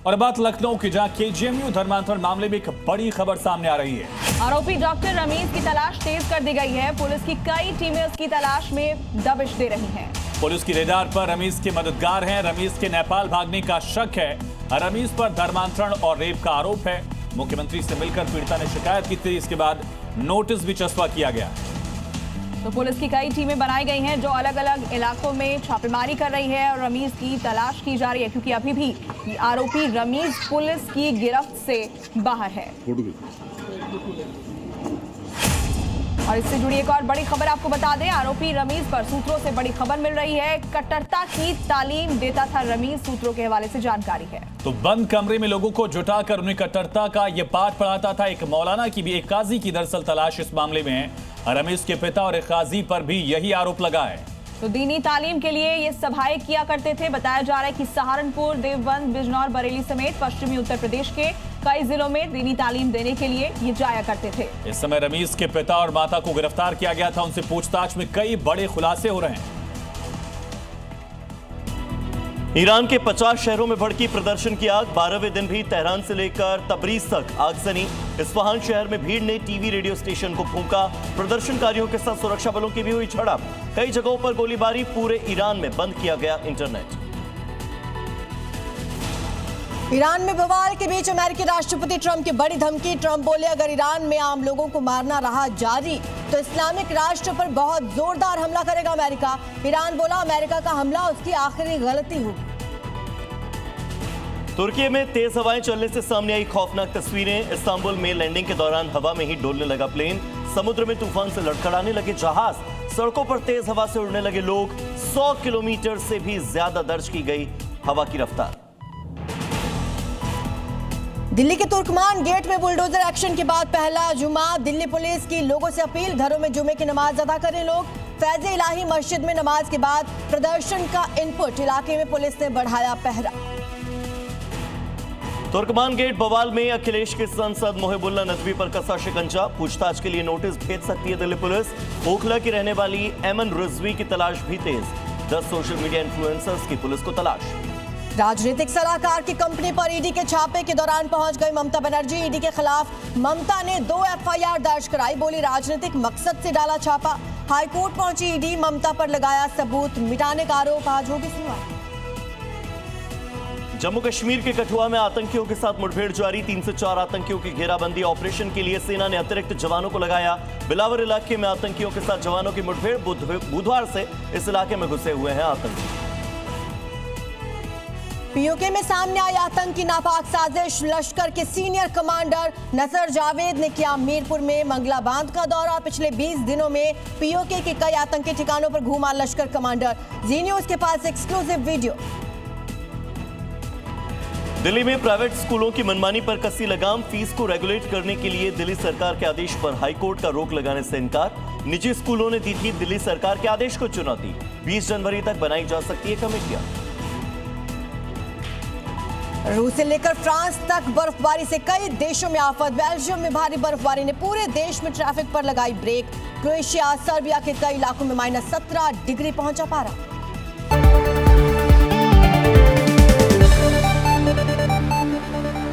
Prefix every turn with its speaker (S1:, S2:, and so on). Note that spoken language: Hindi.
S1: और बात लखनऊ की, जहां केजीएमयू धर्मांतरण मामले में एक बड़ी खबर सामने आ रही है।
S2: आरोपी डॉक्टर रमीज की तलाश तेज कर दी गई है। पुलिस की कई टीमें उसकी तलाश में दबिश दे रही हैं।
S1: पुलिस की रेडार पर रमीज के मददगार हैं। रमीज के नेपाल भागने का शक है। रमीज पर धर्मांतरण और रेप का आरोप है। मुख्यमंत्री से मिलकर पीड़िता ने शिकायत की थी। इसके बाद नोटिस भी चस्पा किया गया।
S2: तो पुलिस की कई टीमें बनाई गई हैं जो अलग अलग इलाकों में छापेमारी कर रही है और रमीज की तलाश की जा रही है, क्योंकि अभी भी आरोपी रमीज पुलिस की गिरफ्त से बाहर है। और इससे जुड़ी एक और बड़ी खबर आपको बता दें, आरोपी रमीज पर सूत्रों से बड़ी खबर मिल रही है। कट्टरता की तालीम देता था रमीज, सूत्रों के हवाले से जानकारी है।
S1: तो बंद कमरे में लोगों को जुटाकर उन्हें कट्टरता का ये पाठ पढ़ाता था। एक मौलाना की भी, एक काजी की दरअसल तलाश इस मामले में है। रमीज के पिता और एक काजी पर भी यही आरोप लगा है।
S2: तो दीनी तालीम के लिए ये सभाएं किया करते थे। बताया जा रहा है कि सहारनपुर, देवबंद, बिजनौर, बरेली समेत पश्चिमी उत्तर प्रदेश के कई जिलों में दीनी तालीम देने के लिए ये जाया करते थे।
S1: इस समय रमीज के पिता और माता को गिरफ्तार किया गया था। उनसे पूछताछ में कई बड़े खुलासे हो रहे हैं।
S3: ईरान के 50 शहरों में भड़की प्रदर्शन की आग। 12वें दिन भी तेहरान से लेकर तबरीज तक आगजनी। इस्फहान शहर में भीड़ ने टीवी रेडियो स्टेशन को फूंका। प्रदर्शनकारियों के साथ सुरक्षा बलों की भी हुई झड़प। कई जगहों पर गोलीबारी। पूरे ईरान में बंद किया गया इंटरनेट।
S4: ईरान में बवाल के बीच अमेरिकी राष्ट्रपति ट्रंप की बड़ी धमकी। ट्रंप बोले, अगर ईरान में आम लोगों को मारना रहा जारी तो इस्लामिक राष्ट्र पर बहुत जोरदार हमला करेगा अमेरिका। ईरान बोला, अमेरिका का हमला उसकी आखिरी गलती होगी।
S3: तुर्की में तेज हवाएं चलने से सामने आई खौफनाक तस्वीरें। इस्तांबुल में लैंडिंग के दौरान हवा में ही डोलने लगा प्लेन। समुद्र में तूफान से लड़खड़ाने लगे जहाज। सड़कों पर तेज हवा से उड़ने लगे लोग। 100 किलोमीटर से भी ज्यादा दर्ज की गई हवा की रफ्तार।
S4: दिल्ली के तुर्कमान गेट में बुलडोजर एक्शन के बाद पहला जुमा। दिल्ली पुलिस की लोगों से अपील, घरों में जुमे की नमाज अदा करें लोग। फैज़ इलाही मस्जिद में नमाज के बाद प्रदर्शन का इनपुट। इलाके में पुलिस ने बढ़ाया पहरा।
S3: तुर्कमान गेट बवाल में अखिलेश के सांसद मोहिबुल्लाह नदवी पर कसा शिकंजा। पूछताछ के लिए नोटिस भेज सकती है दिल्ली पुलिस। ओखला की रहने वाली एमन रिजवी की तलाश भी तेज। 10 सोशल मीडिया इन्फ्लुएंसर्स की पुलिस को तलाश।
S4: राजनीतिक सलाहकार की कंपनी पर ईडी के छापे के दौरान पहुंच गई ममता बनर्जी। ईडी के खिलाफ ममता ने 2 एफआईआर दर्ज कराई। बोली, राजनीतिक मकसद से डाला छापा। हाईकोर्ट पहुंची ईडी, ममता पर लगाया सबूत मिटाने का आरोप। आज होगी सुनवाई।
S3: जम्मू कश्मीर के कठुआ में आतंकियों के साथ मुठभेड़ जारी। 3 से 4 आतंकियों की घेराबंदी। ऑपरेशन के लिए सेना ने अतिरिक्त जवानों को लगाया। बिलावर इलाके में आतंकियों के साथ जवानों की मुठभेड़। बुधवार से इस इलाके में घुसे हुए हैं आतंकी।
S4: पीओके में सामने आई आतंकी नापाक साजिश। लश्कर के सीनियर कमांडर नसर जावेद ने किया मीरपुर में मंगला बांध का दौरा। पिछले 20 दिनों में पीओके के कई आतंकी ठिकानों पर घूमा लश्कर कमांडर। जी न्यूज के पास एक्सक्लूसिव वीडियो।
S3: दिल्ली में प्राइवेट स्कूलों की मनमानी पर कसी लगाम। फीस को रेगुलेट करने के लिए दिल्ली सरकार के आदेश पर हाईकोर्ट का रोक लगाने से इनकार। निजी स्कूलों ने दी थी दिल्ली सरकार के आदेश को चुनौती। 20 जनवरी तक बनाई जा सकती है कमेटियां।
S4: रूस से लेकर फ्रांस तक बर्फबारी से कई देशों में आफत। बेल्जियम में भारी बर्फबारी ने पूरे देश में ट्रैफिक पर लगाई ब्रेक। क्रोएशिया, सर्बिया के कई इलाकों में -17 डिग्री पहुंचा पारा।